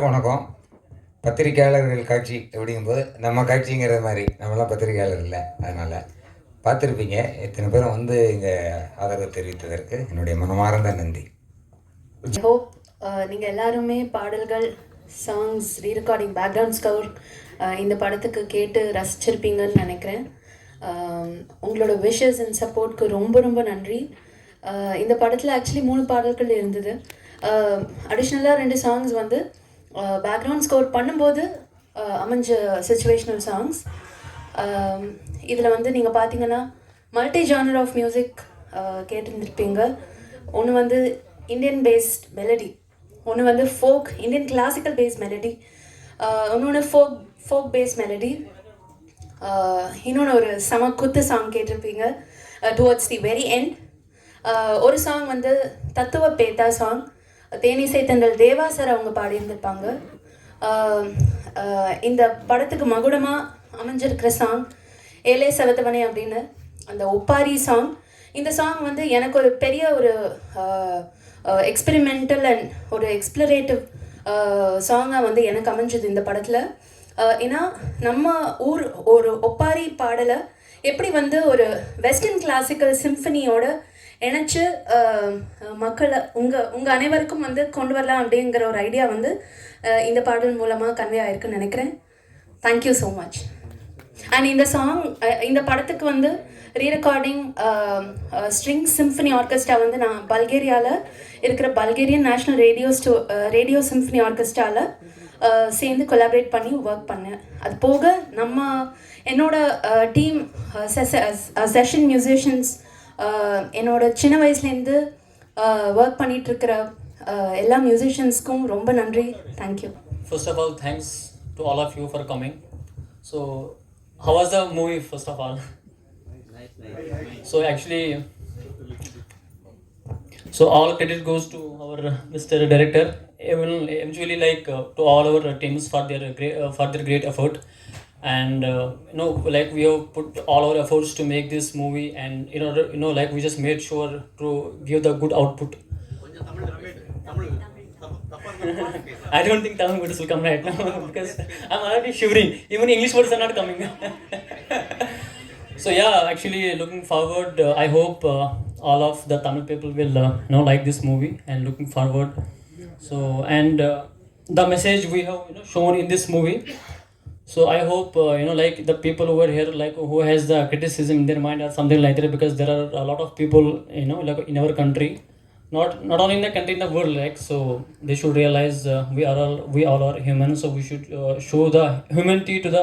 எல்லாருக்கும் வணக்கம். பத்திரிக்கையாளர்கள் காட்சி அப்படிங்கும்போது நம்ம காட்சிங்கிற மாதிரி நம்மளாம் பத்திரிக்கையாளர் இல்லை. அதனால் பார்த்துருப்பீங்க. இத்தனை பேரும் வந்து இங்கே ஆதரவு தெரிவித்ததற்கு என்னுடைய மனமார்ந்த நன்றி. ஹோப் நீங்கள் எல்லாருமே பாடல்கள், சாங்ஸ், ரீரெக்கார்டிங், பேக்ரவுண்ட் ஸ்கோர் இந்த படத்துக்கு கேட்டு ரசிச்சிருப்பீங்கன்னு நினைக்கிறேன். உங்களோட விஷஸ் அண்ட் சப்போர்ட்க்கு ரொம்ப ரொம்ப நன்றி. இந்த படத்தில் ஆக்சுவலி 3 பாடல்கள் இருந்தது. அடிஷ்னலாக 2 சாங்ஸ் வந்து பேக்ரவுண்ட் ஸ்கோர் பண்ணும்போது அமைஞ்ச சிச்சுவேஷ்னல் சாங்ஸ். இதில் வந்து நீங்கள் பார்த்தீங்கன்னா மல்டி ஜானர் ஆஃப் மியூசிக் கேட்டிருந்துருப்பீங்க. ஒன்று வந்து இந்தியன் பேஸ்ட் மெலடி, ஒன்று வந்து folk, Indian classical based melody, இன்னொன்று ஃபோக் பேஸ்ட் மெலடி, இன்னொன்று ஒரு செம குத்து சாங் கேட்டிருப்பீங்க டுவர்ட்ஸ் தி வெரி எண்ட். ஒரு சாங் வந்து தத்துவ பேத்தா சாங், தேனிசை தென்றல் தேவா சார் அவங்க பாடியிருந்திருப்பாங்க. இந்த படத்துக்கு மகுடமாக அமைஞ்சிருக்கிற சாங் ஏலே செவத்தவனே அப்படின்னு அந்த ஒப்பாரி சாங். இந்த சாங் வந்து எனக்கு ஒரு பெரிய ஒரு எக்ஸ்பெரிமெண்டல் அண்ட் ஒரு எக்ஸ்ப்ளரேட்டிவ் சாங்காக வந்து எனக்கு அமைஞ்சது இந்த படத்தில். ஏன்னா நம்ம ஊர் ஒரு ஒப்பாரி பாடலை எப்படி வந்து ஒரு வெஸ்டர்ன் கிளாசிக்கல் சிம்ஃபனியோட இணைச்சு மக்களை உங்கள் அனைவருக்கும் வந்து கொண்டு வரலாம் அப்படிங்கிற ஒரு ஐடியா வந்து இந்த பாடல் மூலமாக கன்வே ஆயிருக்குன்னு நினைக்கிறேன். Thank you so much. அண்ட் இந்த சாங், இந்த படத்துக்கு வந்து ரீரெக்கார்டிங் ஸ்ட்ரிங் சிம்ஃபனி ஆர்கெஸ்ட்ரா வந்து நான் பல்கேரியாவில் இருக்கிற பல்கேரியன் நேஷ்னல் ரேடியோ சிம்ஃபனி ஆர்கெஸ்ட்ராவில் சேர்ந்து கொலாபரேட் பண்ணி ஒர்க் பண்ணேன். அது போக என்னோட டீம் செஷன் மியூசிஷியன்ஸ், என்னோட சின்ன வயசுலேருந்து ஒர்க் பண்ணிகிட்ருக்கிற எல்லா மியூசிஷியன்ஸ்க்கும் ரொம்ப நன்றி. Thank you. First of all, thanks to all of you for coming. So, how was the movie first of all? So actually, all credit goes to our Mr. Director, eventually to all our teams for their great effort. And we have put all our efforts to make this movie, and we just made sure to give the good output. I don't think Tamil words will come right now because I'm already shivering. Even English words are not coming. So yeah, actually looking forward. I hope all of the Tamil people will like this movie, and looking forward. So and the message we have shown in this movie. So I hope the people over here who has the criticism in their mind or something like that, because there are a lot of people in our country, not only in the country, in the world, so they should realize we all are human. So we should show the humanity to the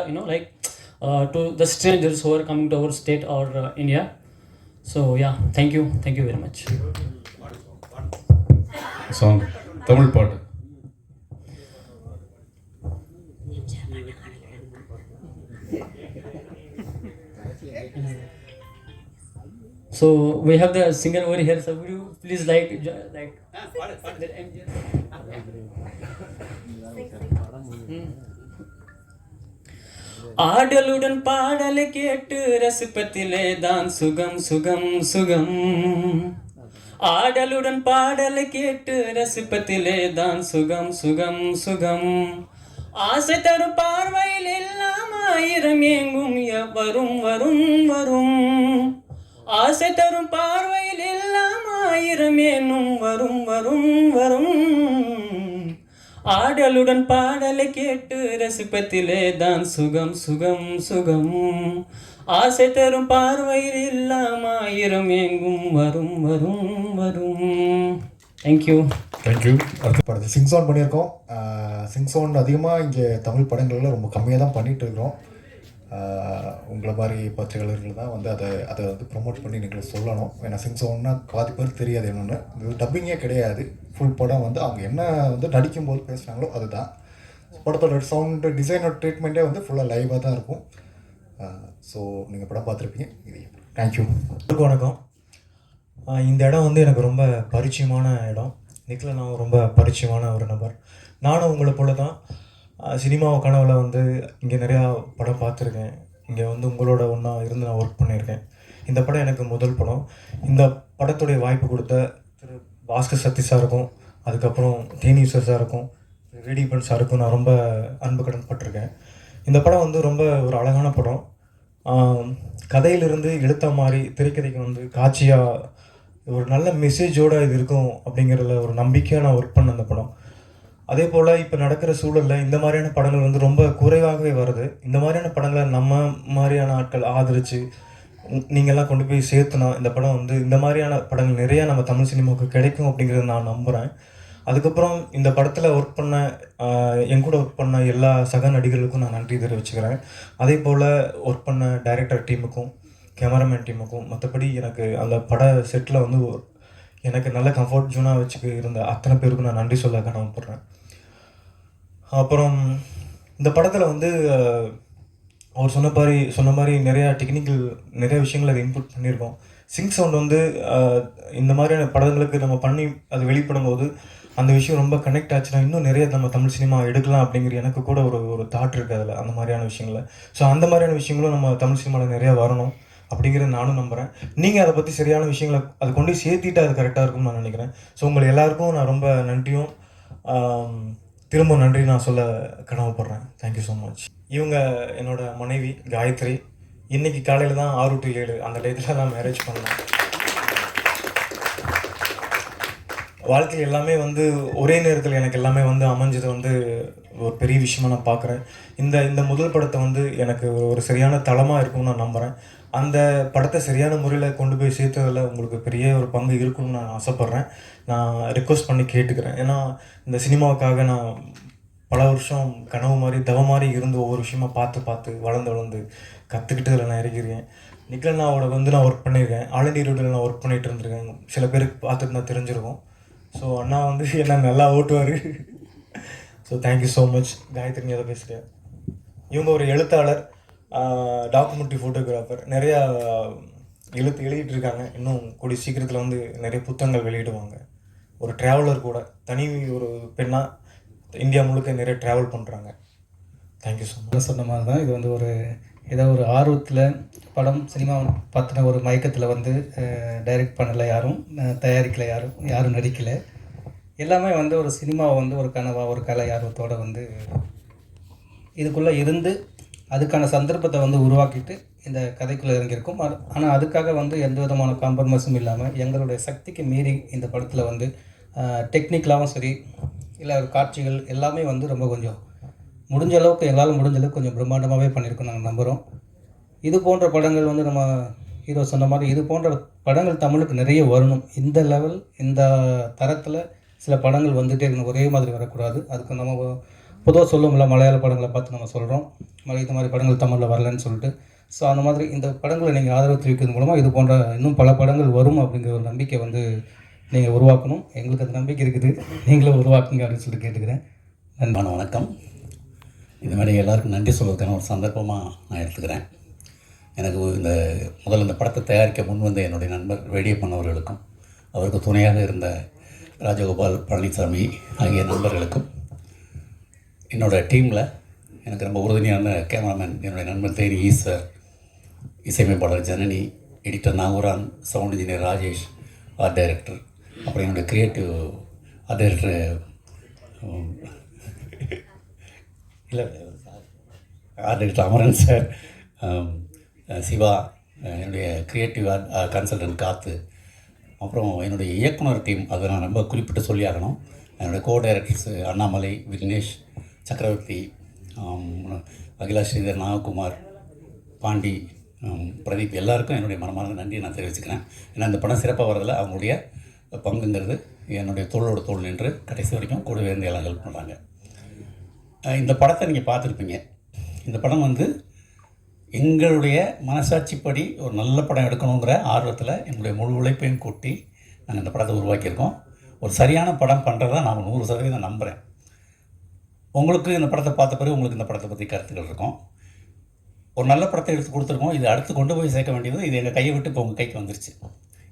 to the strangers who are coming to our state or India. So yeah, thank you very much. Song Tamil பாட்டு. So we have the singer over here. So would you please ஆடலுடன் பாடலை கேட்டு ரசிப்பதிலே தான் சுகம் சுகம் சுகம். ஆடலுடன் பாடலை கேட்டு ரசிப்பதிலே தான் சுகம் சுகம் சுகம். ஆசை தரும் பார்வையில் எல்லாம் ஆயிரம் ஏங்கும் வரும் வரும் வரும். ஆசை தரும் பார்வையில் எல்லாம் ஆயிரம் ஏனும் வரும் வரும் வரும். ஆடலுடன் பாடலை கேட்டு ரசிப்பதிலே தான் சுகம் சுகம் சுகம். ஆசை தரும் பார்வையில் எல்லாம் ஆயிரம் ஏங்கும் வரும் வரும் வரும். தேங்க்யூ. அடுத்த படத்தை சிங்ஸோன் பண்ணியிருக்கோம். சிங்ஸோன் அதிகமாக இங்கே தமிழ் படங்களில் ரொம்ப கம்மியாக தான் பண்ணிகிட்டு இருக்கிறோம். உங்களை மாதிரி பத்திரிகையாளர்கள் தான் வந்து அதை வந்து ப்ரொமோட் பண்ணி நீங்கள் சொல்லணும். ஏன்னா சிங்ஸோன்னா பாதி பேர் தெரியாது என்னென்னு. இது டப்பிங்கே கிடையாது. ஃபுல் படம் வந்து அவங்க என்ன வந்து நடிக்கும்போது பேசுகிறாங்களோ அதுதான். படத்தோட சவுண்டு டிசைனோட ட்ரீட்மெண்ட்டே வந்து ஃபுல்லாக லைவாக தான் இருக்கும். ஸோ நீங்கள் படம் பார்த்துருப்பீங்க. இது தேங்க்யூ. வணக்கம். இந்த இடம் வந்து எனக்கு ரொம்ப பரிச்சயமான இடம். நிக்கில் நான் ரொம்ப பரிச்சயமான ஒரு நபர். நானும் உங்களை போல தான் சினிமா கனவில் வந்து இங்கே நிறையா படம் பார்த்துருக்கேன். இங்கே வந்து உங்களோட ஒன்றா இருந்து நான் ஒர்க் பண்ணியிருக்கேன். இந்த படம் எனக்கு முதல் படம். இந்த படத்துடைய வாய்ப்பு கொடுத்த திரு பாஸ்கர் சதீஷ் சாருக்கும், அதுக்கப்புறம் தேனீஸ்வர் சாருக்கும், ரெடிபன் சாருக்கும் நான் ரொம்ப அன்பு கடன் பட்டிருக்கேன். இந்த படம் வந்து ரொம்ப ஒரு அழகான படம். கதையிலிருந்து எழுத்த மாதிரி திரைக்கதைக்கு வந்து காட்சியாக ஒரு நல்ல மெசேஜோடு இது இருக்கும் அப்படிங்கிறதுல ஒரு நம்பிக்கையாக நான் ஒர்க் பண்ண அந்த படம். அதே போல் இப்போ நடக்கிற சூழலில் இந்த மாதிரியான படங்கள் வந்து ரொம்ப குறைவாகவே வருது. இந்த மாதிரியான படங்களை நம்ம மாதிரியான ஆட்கள் ஆதரித்து நீங்கள்லாம் கொண்டு போய் சேர்த்துனா இந்த படம் வந்து இந்த மாதிரியான படங்கள் நிறையா நம்ம தமிழ் சினிமாவுக்கு கிடைக்கும் அப்படிங்கிறத நான் நம்புகிறேன். அதுக்கப்புறம் இந்த படத்தில் ஒர்க் பண்ண என் கூட ஒர்க் பண்ண எல்லா சக நடிகர்களுக்கும் நான் நன்றி தெரிவிச்சுக்கிறேன். அதே போல் ஒர்க் பண்ண டைரக்டர் டீமுக்கும் கேமராமேன் டீமுக்கும் மற்றபடி எனக்கு அந்த பட செட்டில் வந்து எனக்கு நல்ல கம்ஃபர்ட் ஜோனாக வச்சுக்க இருந்த அத்தனை பேருக்கும் நான் நன்றி சொல்ல கடமைப்படுறேன். அப்புறம் இந்த படத்தில் வந்து அவர் சொன்ன மாதிரி நிறையா டெக்னிக்கல் நிறைய விஷயங்கள் அதை இன்புட் பண்ணியிருக்கோம். சிங்க் சவுண்ட் வந்து இந்த மாதிரியான படங்களுக்கு நம்ம பண்ணி அது வெளிப்படும் போது அந்த விஷயம் ரொம்ப கனெக்ட் ஆச்சுன்னா இன்னும் நிறைய நம்ம தமிழ் சினிமா எடுக்கலாம் அப்படிங்கிற எனக்கு கூட ஒரு தாட் இருக்குது அதில், அந்த மாதிரியான விஷயங்களில். ஸோ அந்த மாதிரியான விஷயங்களும் நம்ம தமிழ் சினிமாவில் நிறையா வரணும் அப்படிங்கிறத நானும் நம்புகிறேன். நீங்கள் அதை பற்றி சரியான விஷயங்களை அதை கொண்டு சேர்த்திட்டு அது கரெக்டாக இருக்கும்னு நான் நினைக்கிறேன். ஸோ உங்கள் எல்லாருக்கும் நான் ரொம்ப நன்றியும் திரும்ப நன்றி நான் சொல்ல கடமைப்படுறேன். Thank you so much. இவங்க என்னோட மனைவி காயத்ரி. இன்றைக்கி காலையில் தான் 6 to 7 அந்த டயத்தில் நான் மேரேஜ் பண்ணேன். வாழ்க்கையில் எல்லாமே வந்து ஒரே நேரத்தில் எனக்கு எல்லாமே வந்து அமைஞ்சது வந்து ஒரு பெரிய விஷயமா நான் பார்க்குறேன். இந்த முதல் படத்தை வந்து எனக்கு ஒரு சரியான தளமாக இருக்கும்னு நான் நம்புகிறேன். அந்த படத்தை சரியான முறையில் கொண்டு போய் சேர்த்ததில் உங்களுக்கு பெரிய ஒரு பங்கு இருக்குன்னு நான் ஆசைப்பட்றேன். நான் ரிக்வஸ்ட் பண்ணி கேட்டுக்கிறேன். ஏன்னா இந்த சினிமாவுக்காக நான் பல வருஷம் கனவு மாதிரி தவ மாதிரி இருந்து ஒவ்வொரு விஷயமா பார்த்து வளர்ந்து கற்றுக்கிட்டு அதில் நான் இருக்கிறேன். நிக்கலண்ணாவோட வந்து நான் ஒர்க் பண்ணியிருக்கேன். ஆல் இண்டியா ரேடியோவில் நான் ஒர்க் பண்ணிகிட்டு இருந்திருக்கேன். சில பேருக்கு பார்த்துட்டு நான் தெரிஞ்சிருக்கோம். ஸோ அண்ணா வந்து என்ன நல்லா ஓட்டுவார். So thank you so much. Gayathri அதை பேசுகிறேன். இவங்க ஒரு எழுத்தாளர், டாக்குமெண்ட்ரி ஃபோட்டோகிராஃபர், நிறையா எழுதிட்டு இருக்காங்க. இன்னும் கூடிய சீக்கிரத்தில் வந்து நிறைய புத்தகங்கள் வெளியிடுவாங்க. ஒரு ட்ராவலர் கூட, தனி ஒரு பெண்ணாக இந்தியா முழுக்க நிறைய ட்ராவல் பண்ணுறாங்க. Thank you so much. சொன்ன மாதிரி தான் இது வந்து ஏதோ ஒரு ஆர்வத்தில் படம் சினிமா பார்த்தின ஒரு மயக்கத்தில் வந்து டைரக்ட் பண்ணலை யாரும், தயாரிக்கலை யாரும் நடிக்கலை. எல்லாமே வந்து ஒரு சினிமாவை வந்து ஒரு கனவாக ஒரு கலை ஆர்வத்தோடு வந்து இதுக்குள்ளே இருந்து அதுக்கான சந்தர்ப்பத்தை வந்து உருவாக்கிட்டு இந்த கதைக்குள்ளே இறங்கியிருக்கும். ஆனால் அதுக்காக வந்து எந்த விதமான காம்ப்ரமைஸும் இல்லாமல் எங்களுடைய சக்திக்கு மீறி இந்த படத்தில் வந்து டெக்னிக்கலாகவும் சரி இல்லை காட்சிகள் எல்லாமே வந்து ரொம்ப கொஞ்சம் முடிஞ்ச அளவுக்கு எங்களால் முடிஞ்ச அளவுக்கு கொஞ்சம் பிரம்மாண்டமாகவே பண்ணியிருக்கோம் நாங்கள் நம்புகிறோம். இது போன்ற படங்கள் வந்து நம்ம ஹீரோ சொன்ன மாதிரி இது போன்ற படங்கள் தமிழுக்கு நிறைய வரணும். இந்த லெவல் இந்த தரத்தில் சில படங்கள் வந்துகிட்டே இருக்கணும், ஒரே மாதிரி வரக்கூடாது. அதுக்கு நம்ம பொதுவாக சொல்லுவோம்ல, மலையாள படங்களை பார்த்து நம்ம சொல்கிறோம் இந்த மாதிரி படங்கள் தமிழில் வரலன்னு சொல்லிட்டு. ஸோ அந்த மாதிரி இந்த படங்களை நீங்கள் ஆதரவு தெரிவிக்கிறது மூலமாக இது போன்ற இன்னும் பல படங்கள் வரும் அப்படிங்கிற ஒரு நம்பிக்கை வந்து நீங்கள் உருவாக்கணும். எங்களுக்கு அந்த நம்பிக்கை இருக்குது, நீங்களும் உருவாக்குங்க அப்படின்னு சொல்லிட்டு கேட்டுக்கிறேன். நண்பான வணக்கம். இது மாதிரி எல்லாருக்கும் நன்றி சொல்வதற்கான ஒரு சந்தர்ப்பமாக நான் எடுத்துக்கிறேன். எனக்கு முதல்ல இந்த படத்தை தயாரிக்க முன் வந்த என்னுடைய நண்பர் வேடியப்பன் அவர்களுக்கும், அவருக்கு துணையாக இருந்த ராஜகோபால், பழனிசாமி ஆகிய நண்பர்களுக்கும், என்னோடய டீமில் எனக்கு ரொம்ப உறுதுணையான கேமராமேன் என்னுடைய நண்பர் தேனி ஈஸ்வர், இசையமைப்பாளர் Janani, editor Nagooran, sound engineer Rajesh, art director, அப்புறம் என்னுடைய creative art director art director Amaran sir, Siva, என்னுடைய க்ரியேட்டிவ் கன்சல்டன்ட் காத்து, அப்புறம் என்னுடைய இயக்குனர் டீம், அதை நான் ரொம்ப குறிப்பிட்டு சொல்லி ஆகணும். என்னுடைய கோ டைரக்டர்ஸ் அண்ணாமலை, விக்னேஷ், சக்கரவர்த்தி, அகிலா ஸ்ரீதர், நாககுமார், பாண்டி, பிரதீப், எல்லாருக்கும் என்னுடைய மனமார்ந்த நன்றியை நான் தெரிவிச்சுக்கிறேன். ஏன்னா இந்த படம் சிறப்பாக வரதில் அவங்களுடைய பங்குங்கிறது என்னுடைய தோளோட தோள் நின்று கடைசி வரைக்கும் கூடவே இருந்து எல்லாம் ஹெல்ப் பண்ணுறாங்க. இந்த படத்தை நீங்கள் பார்த்துருப்பீங்க. இந்த படம் வந்து எங்களுடைய மனசாட்சிப்படி ஒரு நல்ல படம் எடுக்கணுங்கிற ஆர்வத்தில் எங்களுடைய முழு உழைப்பையும் கூட்டி நாங்கள் இந்த படத்தை உருவாக்கியிருக்கோம். ஒரு சரியான படம் பண்ணுறதா நான் 100% நம்புகிறேன். உங்களுக்கு இந்த படத்தை பார்த்த பிறகு உங்களுக்கு இந்த படத்தை பற்றி கருத்துக்கள் இருக்கும். ஒரு நல்ல படத்தை எடுத்து கொடுத்துருக்கோம். இதை அடுத்து கொண்டு போய் சேர்க்க வேண்டியது இது எங்கள் கையை விட்டு இப்போ உங்கள் கைக்கு வந்துருச்சு.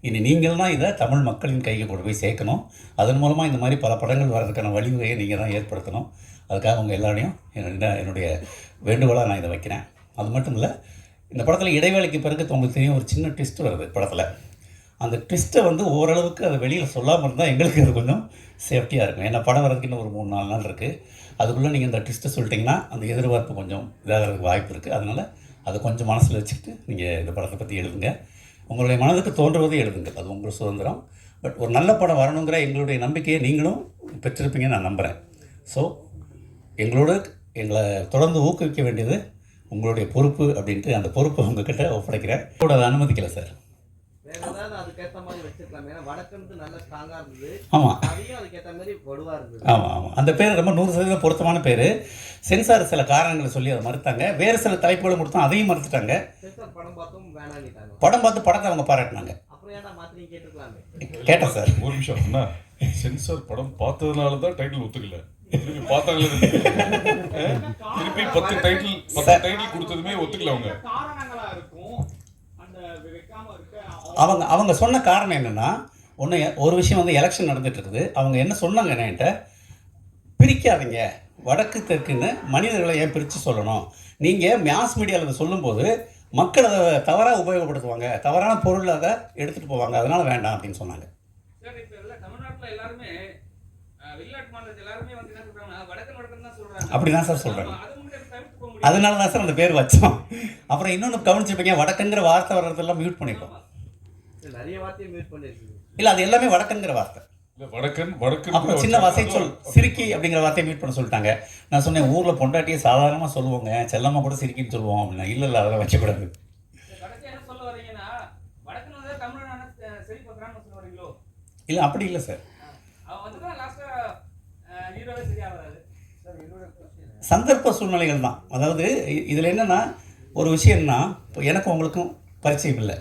இனி நீங்கள் தான் இதை தமிழ் மக்களின் கைக்கு கொண்டு போய் சேர்க்கணும். அதன் மூலமாக இந்த மாதிரி பல படங்கள் வர்றதுக்கான வழிவகையை நீங்கள் தான் ஏற்படுத்தணும். அதுக்காக உங்கள் எல்லாரையும் என்னுடைய வேண்டுகோளாக நான் இதை வைக்கிறேன். அது மட்டும் இல்லை, இந்த படத்தில் இடைவேளைக்கு பிறகு உங்களுக்கு தெரியும் ஒரு சின்ன ட்விஸ்ட் வருது படத்தில். அந்த ட்விஸ்ட்டை வந்து ஓரளவுக்கு அதை வெளியில் சொல்லாமல் இருந்தால் எங்களுக்கு அது கொஞ்சம் சேஃப்டியாக இருக்கும். ஏன்னா படம் வரதுக்கு இன்னும் ஒரு 3-4 நாள் இருக்குது. அதுக்குள்ளே நீங்கள் இந்த ட்விஸ்ட்டை சொல்லிட்டிங்கன்னா அந்த எதிர்பார்ப்பு கொஞ்சம் இதாகிறதுக்கு வாய்ப்பு இருக்குது. அதனால் அதை கொஞ்சம் மனசில் வச்சுக்கிட்டு நீங்கள் இந்த படத்தை பற்றி எழுதுங்க. உங்களுடைய மனதுக்கு தோன்றுவதை எழுதுங்க, அது உங்கள் சுதந்திரம். பட் ஒரு நல்ல படம் வரணுங்கிற எங்களுடைய நம்பிக்கையை நீங்களும் பெற்றிருப்பீங்கன்னு நான் நம்புகிறேன். ஸோ எங்களை தொடர்ந்து ஊக்குவிக்க வேண்டியது உங்களுடைய பொறுப்பு அப்படின்ட்டு அந்த பொறுப்பை உங்ககிட்ட ஒப்படைக்கிறேன். கூட அதை அனுமதிக்கலை சார். ஆமாம் ஆமாம், அந்த பேர் ரொம்ப 100% பொருத்தமான பேர். சென்சார் சில காரணங்களை சொல்லி அதை மறுத்தாங்க. வேறு சில தலைப்புகளை கொடுத்தோம், அதையும் மறுத்துட்டாங்க. படம் பார்த்து படத்தை அவங்க பாராட்டினாங்க. கேட்டேன் சார். ஒரு நிமிஷம் அண்ணா, சென்சார் படம் பார்த்ததுனால தான் டைட்டில் ஒத்துக்கல. திருப்பி பார்த்தாங்களே, திருப்பி 10 டைட்டில் கொடுத்ததுமே ஒத்துக்கல அவங்க. அவங்க சொன்ன காரணம் என்னென்னா, ஒரு விஷயம் வந்து எலெக்ஷன் நடந்துட்டு இருக்குது. அவங்க என்ன சொன்னாங்க என்கிட்ட, பிரிக்காதீங்க வடக்கு தெற்குன்னு, மனிதர்களை ஏன் பிரித்து சொல்லணும், நீங்கள் மாஸ் மீடியாவில் அதை சொல்லும்போது மக்கள் அதை தவறாக உபயோகப்படுத்துவாங்க, தவறான பொருள் அதை எடுத்துகிட்டு போவாங்க, அதனால் வேண்டாம் அப்படின்னு சொன்னாங்க. அப்படி தான் சார் சொல்கிறாங்க. அதனால தான் சார் அந்த பேர் வச்சோம். அப்புறம் இன்னொன்று கவனிச்சுப்பீங்க, வடக்குங்கிற வார்த்தை வர்றதெல்லாம் மியூட் பண்ணிட்டோம். இல்லை, அது எல்லாமே வடக்குங்கிற வார்த்தை. அப்புறம் சின்ன வசை சொல் சிரிக்கி அப்படிங்கிற வார்த்தையை மியூட் பண்ண சொல்லிட்டாங்க. நான் சொன்னேன், ஊரில் பொண்டாட்டியை சாதாரணமாக சொல்லுவோங்க, செல்லம்மா கூட சிரிக்கின்னு சொல்லுவோம் அப்படின்னா. இல்லை அதெல்லாம் வச்சக்கூடாது. இல்லை அப்படி இல்லை சார், சந்தர்ப்ப சூழ்நிலைகள் தான். அதாவது இதில் என்னென்னா, ஒரு விஷயம்னா, இப்போ எனக்கும் உங்களுக்கும் பரிச்சயம் இல்லை,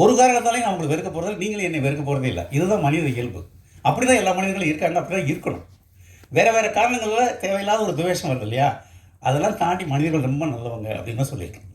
ஒரு காரணத்தாலையும் நான் உங்களுக்கு வெறுக்க போகிறது, நீங்களும் என்னை வெறுக்க போகிறதே இல்லை. இதுதான் மனித இயல்பு. அப்படி தான் எல்லா மனிதர்களும் இருக்காங்க, அப்படி தான் இருக்கணும். வேறு காரணங்களில் தேவையில்லாத ஒரு துவேஷம் வருது இல்லையா, அதெல்லாம் தாண்டி மனிதர்கள் ரொம்ப நல்லவங்க அப்படின்னு தான் சொல்லியிருக்கேன்.